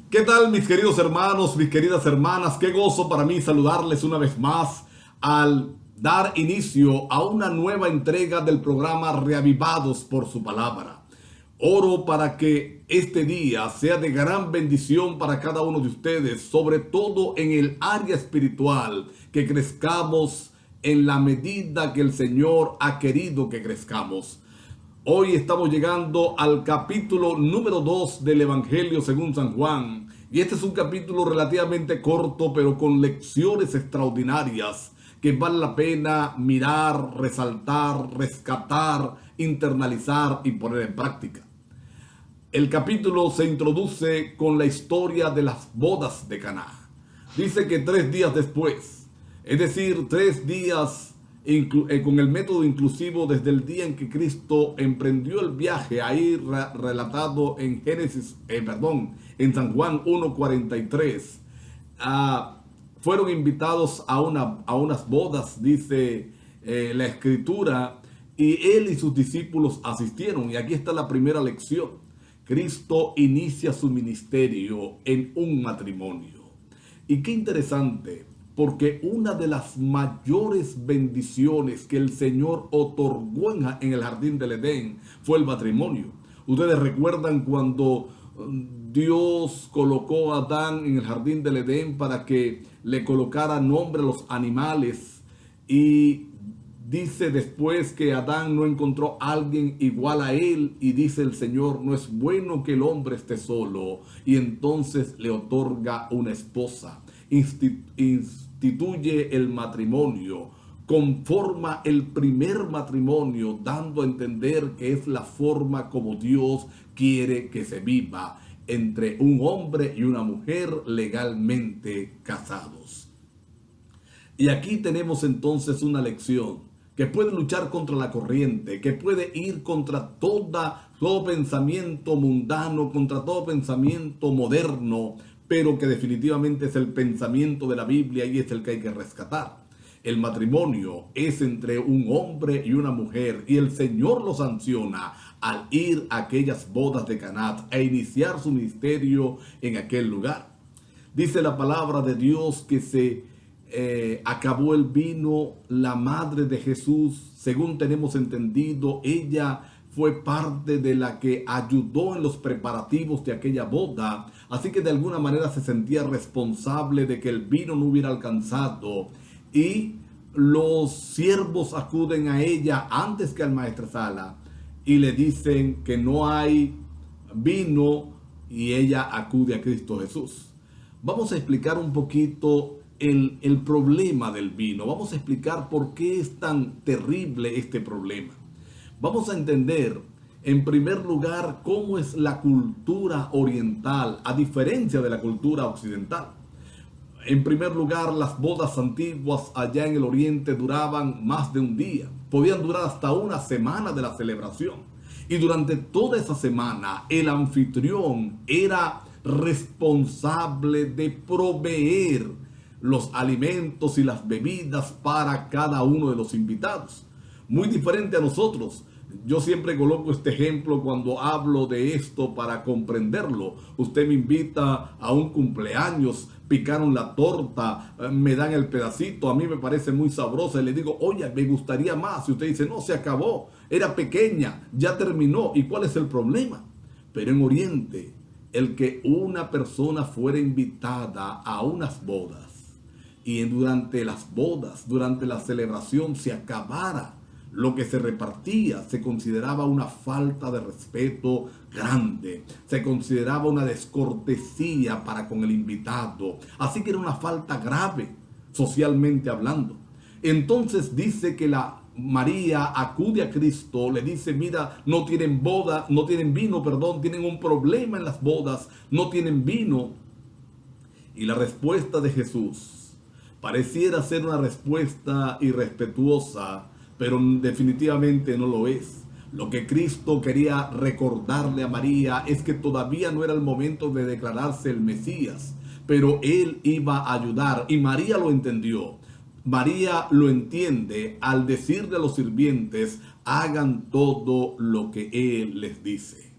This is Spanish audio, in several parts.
¿Qué tal, mis queridos hermanos, mis queridas hermanas? Qué gozo para mí saludarles una vez más al dar inicio a una nueva entrega del programa Reavivados por su palabra. Oro para que este día sea de gran bendición para cada uno de ustedes, sobre todo en el área espiritual, que crezcamos en la medida que el Señor ha querido que crezcamos. Hoy estamos llegando al capítulo número 2 del Evangelio según San Juan. Y este es un capítulo relativamente corto, pero con lecciones extraordinarias que vale la pena mirar, resaltar, rescatar, internalizar y poner en práctica. El capítulo se introduce con la historia de las bodas de Caná. Dice que 3 días después, es decir, 3 días con el método inclusivo desde el día en que Cristo emprendió el viaje, ahí relatado en en San Juan 1:43, fueron invitados a unas bodas, dice la escritura, y él y sus discípulos asistieron. Y aquí está la primera lección. Cristo inicia su ministerio en un matrimonio. Y qué interesante, porque una de las mayores bendiciones que el Señor otorgó en el jardín del Edén fue el matrimonio. Ustedes recuerdan cuando Dios colocó a Adán en el jardín del Edén para que le colocara nombre a los animales, y dice después que Adán no encontró a alguien igual a él, y dice el Señor: no es bueno que el hombre esté solo, y entonces le otorga una esposa, instituye el matrimonio, conforma el primer matrimonio, dando a entender que es la forma como Dios quiere que se viva entre un hombre y una mujer legalmente casados. Y aquí tenemos entonces una lección que puede luchar contra la corriente, que puede ir contra todo pensamiento mundano, contra todo pensamiento moderno, pero que definitivamente es el pensamiento de la Biblia y es el que hay que rescatar. El matrimonio es entre un hombre y una mujer, y el Señor lo sanciona al ir a aquellas bodas de Caná e iniciar su ministerio en aquel lugar. Dice la palabra de Dios que se acabó el vino. La madre de Jesús, según tenemos entendido, ella fue parte de la que ayudó en los preparativos de aquella boda, así que de alguna manera se sentía responsable de que el vino no hubiera alcanzado, y los siervos acuden a ella antes que al maestresala y le dicen que no hay vino, y ella acude a Cristo Jesús. Vamos a explicar un poquito el problema del vino. Vamos a explicar por qué es tan terrible este problema. Vamos a entender, en primer lugar, cómo es la cultura oriental, a diferencia de la cultura occidental. En primer lugar, las bodas antiguas allá en el oriente duraban más de un día. Podían durar hasta una semana de la celebración. Y durante toda esa semana, el anfitrión era responsable de proveer los alimentos y las bebidas para cada uno de los invitados. Muy diferente a nosotros. Yo siempre coloco este ejemplo cuando hablo de esto para comprenderlo. Usted me invita a un cumpleaños, picaron la torta, me dan el pedacito, a mí me parece muy sabrosa y le digo: oye, me gustaría más. Y usted dice: no, se acabó, era pequeña, ya terminó. ¿Y cuál es el problema? Pero en Oriente, el que una persona fuera invitada a unas bodas y durante las bodas, durante la celebración, se acabara lo que se repartía, se consideraba una falta de respeto grande, se consideraba una descortesía para con el invitado, así que era una falta grave, socialmente hablando. Entonces dice que la María acude a Cristo, le dice: mira, no tienen boda, no tienen vino, perdón, tienen un problema en las bodas, no tienen vino. Y la respuesta de Jesús pareciera ser una respuesta irrespetuosa, pero definitivamente no lo es. Lo que Cristo quería recordarle a María es que todavía no era el momento de declararse el Mesías, pero Él iba a ayudar, y María lo entendió. María lo entiende al decirle a los sirvientes: hagan todo lo que Él les dice.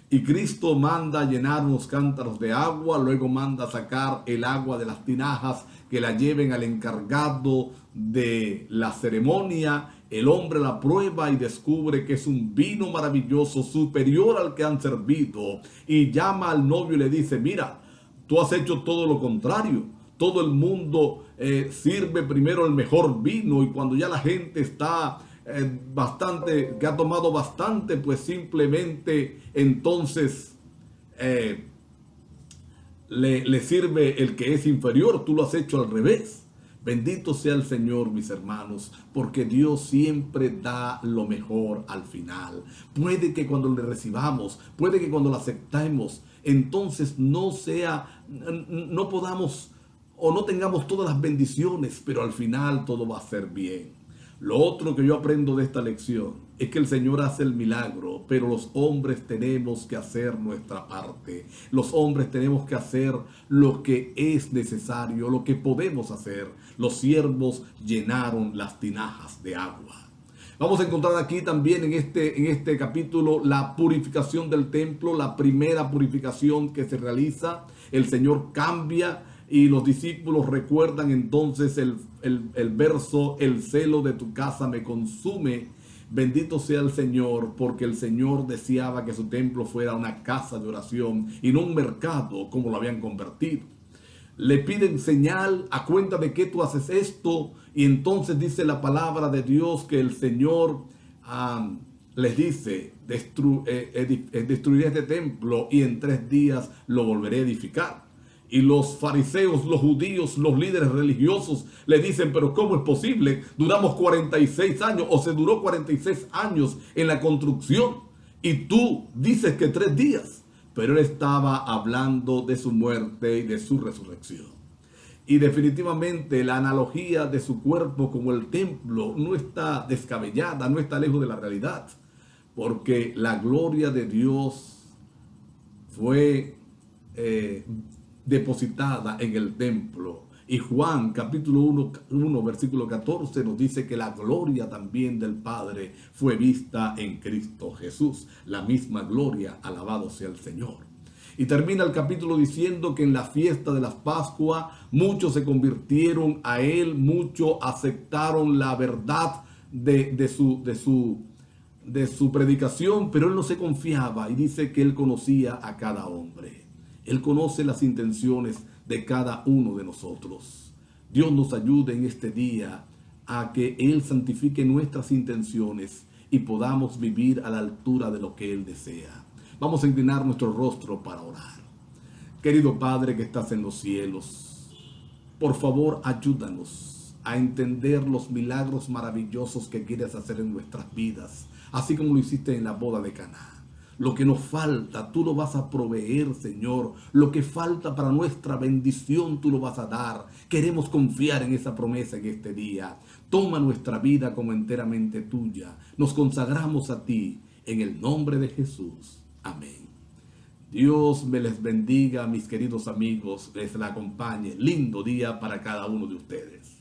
Y Cristo manda llenar unos cántaros de agua, luego manda sacar el agua de las tinajas que la lleven al encargado de la ceremonia. El hombre la prueba y descubre que es un vino maravilloso, superior al que han servido. Y llama al novio y le dice, mira, tú has hecho todo lo contrario. Todo el mundo sirve primero el mejor vino y cuando ya la gente está que ha tomado bastante, pues simplemente entonces le sirve el que es inferior. Tú lo has hecho al revés. Bendito sea el Señor, mis hermanos, porque Dios siempre da lo mejor al final. Puede que cuando le recibamos, puede que cuando lo aceptemos, entonces no podamos o no tengamos todas las bendiciones, pero al final todo va a ser bien. Lo otro que yo aprendo de esta lección es que el Señor hace el milagro, pero los hombres tenemos que hacer nuestra parte. Los hombres tenemos que hacer lo que es necesario, lo que podemos hacer. Los siervos llenaron las tinajas de agua. Vamos a encontrar aquí también en este capítulo la purificación del templo, la primera purificación que se realiza. El Señor cambia y los discípulos recuerdan entonces el verso, el celo de tu casa me consume. Bendito sea el Señor, porque el Señor deseaba que su templo fuera una casa de oración y no un mercado como lo habían convertido. Le piden señal a cuenta de que tú haces esto, y entonces dice la palabra de Dios que el Señor les dice, destruiré este templo y en 3 días lo volveré a edificar. Y los fariseos, los judíos, los líderes religiosos le dicen, pero ¿cómo es posible? Duramos 46 años o se duró 46 años en la construcción y tú dices que 3 días. Pero él estaba hablando de su muerte y de su resurrección. Y definitivamente la analogía de su cuerpo como el templo no está descabellada, no está lejos de la realidad. Porque la gloria de Dios fue depositada en el templo. Y Juan capítulo 1 versículo 14 nos dice que la gloria también del Padre fue vista en Cristo Jesús. La misma gloria, alabado sea el Señor. Y termina el capítulo diciendo que en la fiesta de las Pascuas muchos se convirtieron a Él, muchos aceptaron la verdad de su predicación, pero Él no se confiaba y dice que Él conocía a cada hombre. Él conoce las intenciones de cada uno de nosotros. Dios nos ayude en este día a que Él santifique nuestras intenciones y podamos vivir a la altura de lo que Él desea. Vamos a inclinar nuestro rostro para orar. Querido Padre que estás en los cielos, por favor ayúdanos a entender los milagros maravillosos que quieres hacer en nuestras vidas, así como lo hiciste en la boda de Caná. Lo que nos falta, tú lo vas a proveer, Señor. Lo que falta para nuestra bendición, tú lo vas a dar. Queremos confiar en esa promesa en este día. Toma nuestra vida como enteramente tuya. Nos consagramos a ti en el nombre de Jesús. Amén. Dios me les bendiga, mis queridos amigos. Les la acompañe. Lindo día para cada uno de ustedes.